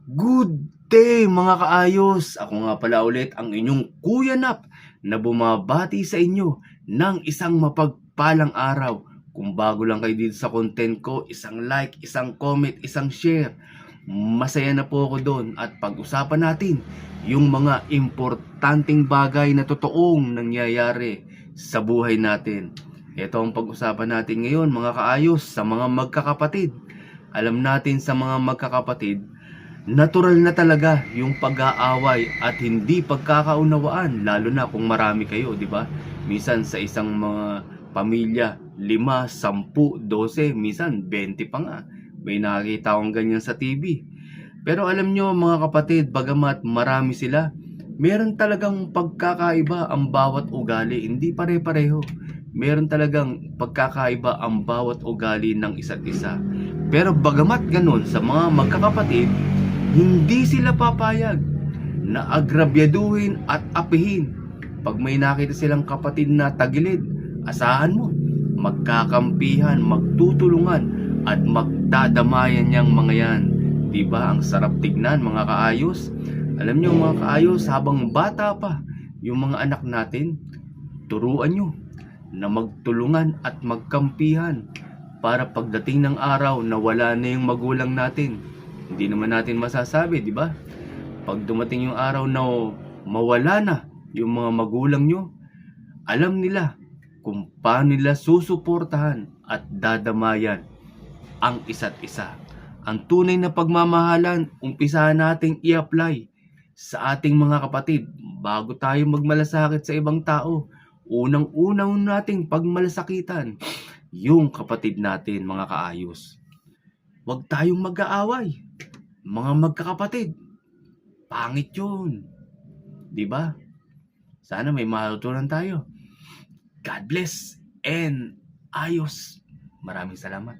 Good day mga kaayos! Ako nga pala ulit ang inyong Kuya Nap na bumabati sa inyo ng isang mapagpalang araw. Kung bago lang kayo dito sa content ko, isang like, isang comment, isang share. Masaya na po ako doon at pag-usapan natin yung mga importanteng bagay na totoong nangyayari sa buhay natin. Ito ang pag-usapan natin ngayon mga kaayos sa mga magkakapatid. Alam natin sa mga magkakapatid, natural na talaga yung pag-aaway at hindi pagkakaunawaan, lalo na kung marami kayo, di ba? Minsan sa isang mga pamilya, 5, 10, 12, minsan 20 pa nga. May nakikita akong ganyan sa TV. Pero alam nyo mga kapatid, bagamat marami sila, meron talagang pagkakaiba ang bawat ugali, hindi pare-pareho. Meron talagang pagkakaiba ang bawat ugali ng isa't isa. Pero bagamat ganun, sa mga magkakapatid, hindi sila papayag na agrabyaduhin at apihin. Pag may nakita silang kapatid na tagilid, asahan mo, magkakampihan, magtutulungan, at magdadamayan niyang mga yan. Diba? Ang sarap tignan mga kaayos. Alam niyo mga kaayos, habang bata pa yung mga anak natin, turuan nyo na magtulungan at magkampihan para pagdating ng araw na wala na yung magulang natin. Hindi naman natin masasabi, di ba? Pag dumating yung araw na mawala na yung mga magulang nyo, alam nila kung paano nila susuportahan at dadamayan ang isa't isa. Ang tunay na pagmamahalan, umpisahan nating i-apply sa ating mga kapatid bago tayo magmalasakit sa ibang tao. Unang-unang nating pagmalasakitan yung kapatid natin mga kaayos. Huwag tayong mag-aaway. Mga magkakapatid, pangit yun. Diba? Sana may matutunan tayo. God bless and ayos. Maraming salamat.